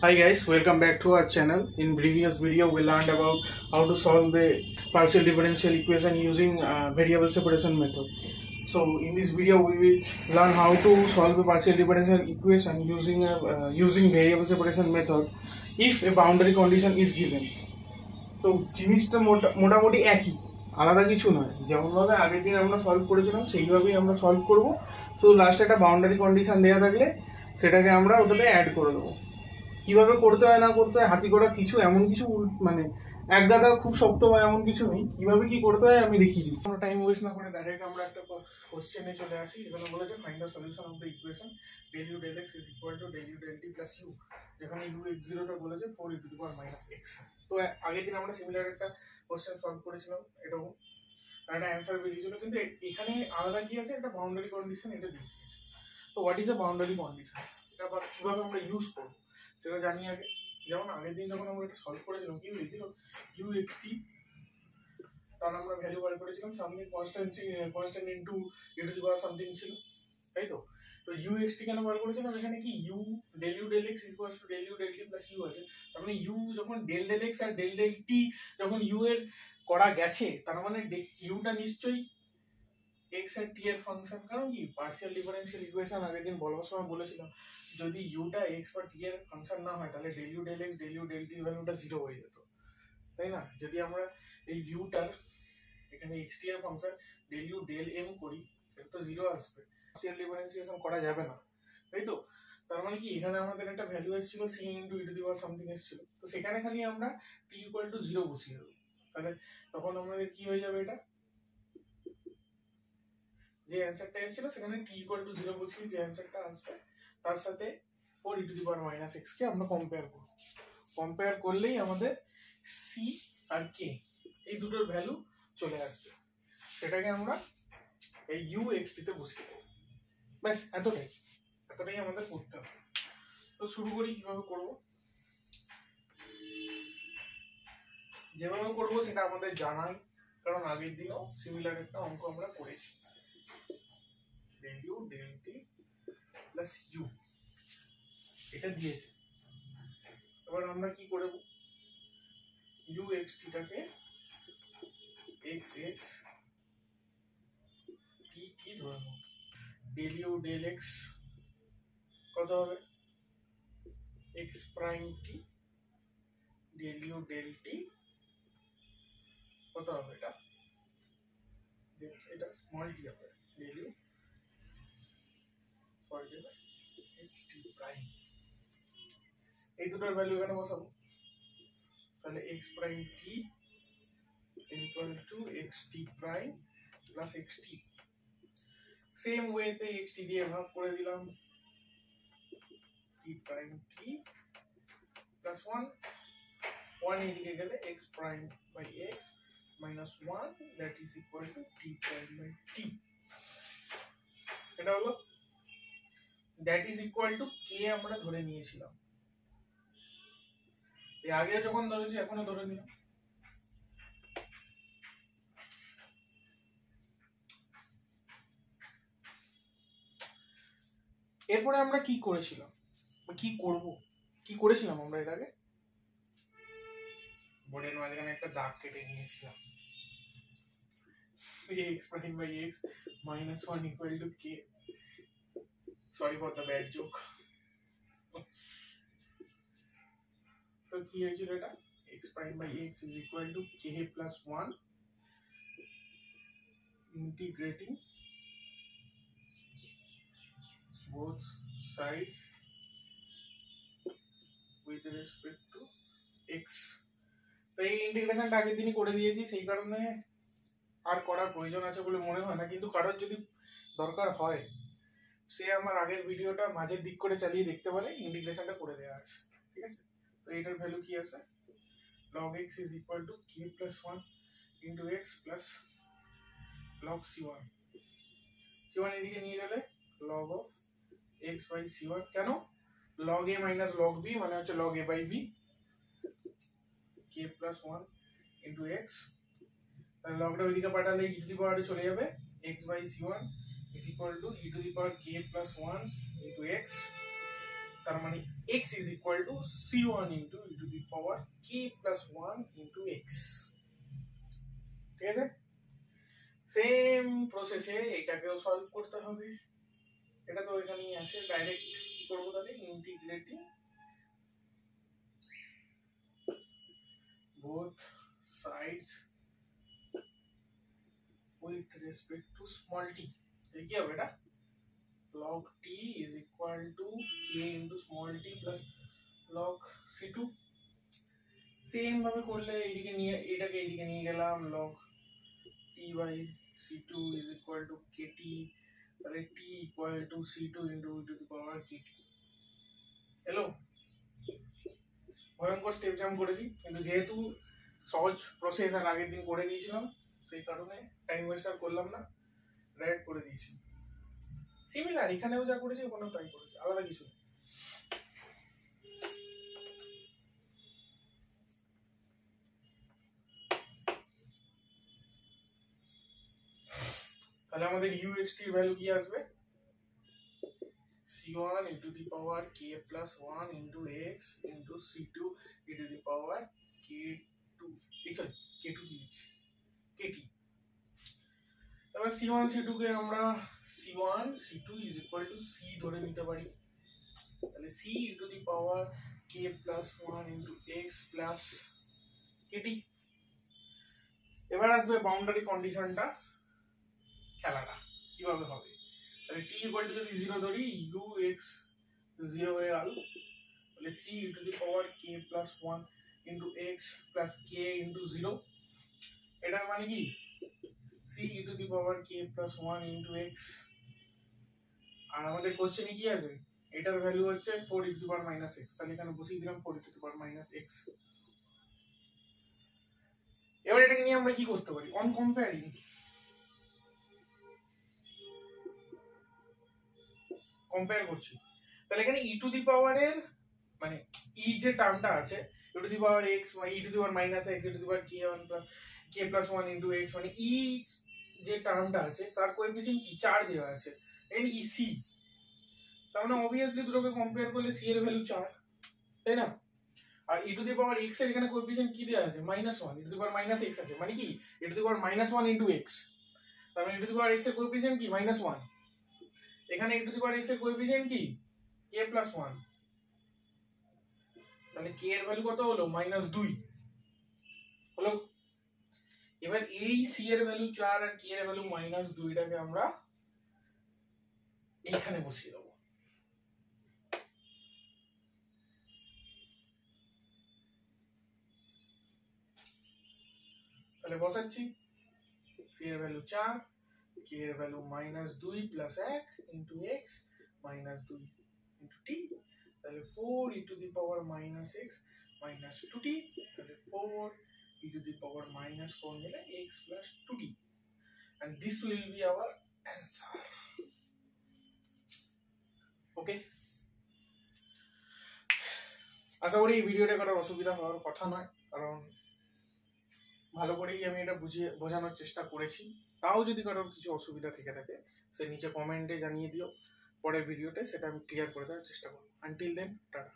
Hi guys, welcome back to our channel. In previous video we learned about how to solve a partial differential equation using variable separation method. So in this video we will learn how to solve a partial differential equation using variable separation method if a boundary condition is given. তো জিনিসটা মোটামুটি একই, আলাদা কিছু নয়। যেমনভাবে আগের দিন আমরা সলভ করেছিলাম সেইভাবেই আমরা সলভ করব। তো লাস্টে একটা বাউন্ডারি কন্ডিশন দেওয়া থাকলে সেটাকে আমরা ওটাতে অ্যাড করে দেবো। কিভাবে করতে হয় না করতে হয় হাতি করা কিছু এমন কিছু মানে এক গাদা খুব শক্ত বা এমন কিছু নেই। কিভাবে কি করতে হয় আমি দেখিয়ে দিই। কোনো টাইম ওয়েস্ট না করে ডাইরেক্ট আমরা একটা কোশ্চেনে চলে আসি। এখানে বলেছে find the solution of the equation del u del x is equal to del u del t plus u, যেখানে u x0 টা বলেছে 4 e to the power minus x। তো আগের দিন আমরা সিমিলার একটা কোশ্চেন সলভ করেছিলাম, এরকম একটা অ্যান্সার বেরিয়েছিল, কিন্তু এখানে আলাদা কি আছে, একটা বাউন্ডারি কন্ডিশন এটা দিয়ে দিয়েছে। তো what is a boundary condition, এটা আবার কিভাবে আমরা ইউজ করব সেটা জানি আগে। যেমন আগের দিন যখন আমরা এটা সলভ করেছিলাম কি হয়েছিল, ইউ এক্স টি তার আমরা ভ্যালু বার করেছিলাম, something constant into E to the power something ছিল, তাই তো। তো ইউ এক্স টি কেন বার করেছিলাম, এখানে কি u del x equals to del t plus u আছে। তার মানে ইউ যখন ডেল এক্স আর ডেল টি যখন ইউ এর করা গেছে, তার মানে ইউটা নিশ্চয়ই এক্স আর টি এর ফাংশন। কারণ কি পার্শিয়াল ডিফারেন্সিয়াল ইকুয়েশন আগের দিন বলার সময় বলেছিলাম, যদি ইউটা এক্স বা টি এর ফাংশন না হয় তাহলে ডেল এক্স ডেল টি ভ্যালুটা জিরো হয়ে যেত, তাই না। যদি আমরা এই ইউটার এখানে এক্স টি এর ফাংশন ডেল এম করি, সেটা তো জিরো আসবে, পার্শিয়াল ডিফারেন্সিয়েশন করা যাবে না, তাই তো। তার মানে কি এখানে আমাদের একটা ভ্যালু এসেছিল C into E to the power something এসেছিল, তো সেখানে খালি আমরা টি ইকুয়াল টু জিরো বসিয়ে দেবো। তাহলে তখন আমাদের কি হয়ে যাবে, এটা যে অ্যানসারটা এসেছিল সেখানে টি ইকুয়াল টু জিরো বসিয়ে যে অ্যানসারটা আসবে তার সাথে 4 e to the power minus x কে আমরা কম্পেয়ার করব। কম্পেয়ার করলেই আমাদের সি আর কে এই দুটোর ভ্যালু চলে আসবে, সেটাকে আমরা এই ইউ এক্স টি তে বসিয়ে দেবো। ব্যাস এতটাই আমাদের করতে হবে। তো শুরু করি কিভাবে করব। যেভাবে করব সেটা আমাদের জানাই, কারণ আগের দিনও সিমিলার একটা অঙ্ক আমরা করেছি। del u del t plus u এটা দিয়েছে। এবার আমরা কি করব, u x t টাকে x x t t ধরে নেব। del u del x কত হবে, x prime t del u del t কত হবে, এটা স্মল t হবে, del u x t prime. এই দুটোর ভ্যালু এখানে বসাবো, তাহলে x prime t equal to x t prime plus x t। Same ওয়েতে x t দিয়ে ভাগ করে দিলাম, t প্রাইম t প্লাস 1 এদিকে গেলে x prime by x minus 1 that is equal to t prime by t। এটা হলো that is equal to k আমরা ধরে নিয়েছিলাম, এই আগে যখন ধরেছি এখনো ধরে নিলাম। এরপরে আমরা কি করেছিলাম, কি করেছিলাম আমরা এর আগে, বোর্ডের মাঝখানে একটা দাগ কেটে নিয়েছিলাম, x prime by x minus 1 equal to k. Sorry for the bad joke. তো কি হয়েছিল, এটা x prime by x is equal to k plus 1 integrating both sides with respect to x। তো এই ইন্টিগ্রেশনটা আগের দিনই করে দিয়েছি, সেই কারণে আর করার প্রয়োজন আছে বলে মনে হয় না, কিন্তু কারোর যদি দরকার হয় সে আমার আগের ভিডিওটা মাঝের দিক করে চালিয়ে দেখতে পারে, ইন্টিগ্রেশনটা করে দেওয়া আছে, ঠিক আছে। তো এটার ভ্যালু কি আছে, log x is equal to k plus 1 into x plus log c1। c1 এদিকে নিয়ে গেলে log of x by c1, কেন log a minus log b মানে হচ্ছে log a by b, k plus 1 into x, তাহলে লগটা ওইদিকে পাঠালে e to the power চলে যাবে, x by c1 is equal to e to the power k plus 1 into x। তার মানে x is equal to c1 into e to the power k plus 1 into x। ঠিক আছে, same প্রসেসে এটাকেও solve করতে হবে। এটা তো এখানেই আছে, ডাইরেক্ট কি করব তাহলে integrating both sides with respect to small t। কি হবে এটা, log t is equal to k into small t plus log c2। Same ভাবে করলে এইদিকে নিয়ে এটাকে এইদিকে নিয়ে গেলাম, log t by c2 is equal to kt, তাহলে t equal to c2 into e to the power kt। Hello, ভয়ঙ্কর স্টেপ জাম্প করেছি, কিন্তু যেহেতু সহজ প্রসেস আর আগের দিন করে দিয়েছিলাম সেই কারণে টাইম ওয়েস্ট আর করলাম না, ডাইরেক্ট করে দিয়েছি। সিমিলার এখানেও যা করেছি ওখানেও তাই করেছি, আলাদা কিছু। তাহলে আমাদের uxt এর ভ্যালু কি আসবে, c1 e to the power k plus 1 into x into c2 e to the power k2, sorry k2 কি লিখছি, kt। তারপর c1 c2 কে আমরা c1 c2 is equal to c ধরে নিতে পারি, তাহলে c e to the power k plus 1 into x plus kt। এবার আসবে বাউন্ডারি কন্ডিশনটা, খেলাটা কিভাবে হবে। তাহলে t equal to যদি 0 ধরি, u x 0 হয়ে গেল, তাহলে c e to the power k plus 1 into x plus k into 0। এটার মানে কি c e to the power k plus 1 into x, আর আমাদের কোশ্চেনে কি আছে, এটার ভ্যালু হচ্ছে 4 e to the power minus x, তাহলে এখানে বসিয়ে দিলাম 4 e to the power minus x। এবার এটাকে নিয়ে আমরা কি করতে পারি, অন কম্পেয়ারিং কম্পেয়ার করছি। তাহলে এখানে e to the power এর মানে e যে টার্মটা আছে e to the power x বা e to the power minus x e to the power k1 plus k plus 1 into x, মানে e যে টার্মটা আছে তার কোএফিসিয়েন্ট কি 4 দেওয়া আছে, এখানে কি c, তার মানে obviously দুটোকে কম্পেয়ার করলে c এর ভ্যালু 4, তাই না। আর e to the power x এর এখানে কোএফিসিয়েন্ট কি দেওয়া আছে -1, e to the power minus x আছে, মানে কি e to the power -1 into x, তার মানে e to the power x এর কোএফিসিয়েন্ট কি -1, এখানে e to the power x এর কোএফিসিয়েন্ট কি k plus 1, তাহলে k এর ভ্যালু কত হলো -2 হলো। এবার এই c এর ভ্যালু 4 আর k এর ভ্যালু -2 টাকে আমরা এইখানে বসিয়ে দেব। তাহলে বসাচ্ছি, c এর ভ্যালু 4, k এর value -2 plus 1 into x -2 into t, তাহলে 4 e to the power -x minus 2t, তাহলে 4 e to the power -4 মিলে x plus 2t, and this will be our answer। ওকে, আশা করি এই ভিডিওটা করার অসুবিধা হওয়ার কথা নয়, কারণ ভালো করেই আমি এটা বোঝানোর চেষ্টা করেছি। তাও যদি কারোর কিছু অসুবিধা থেকে থাকে সে নিচে কমেন্টে জানিয়ে দিও, পরের ভিডিওতে সেটা আমি ক্লিয়ার করে দেওয়ার চেষ্টা করব। Until then, tata.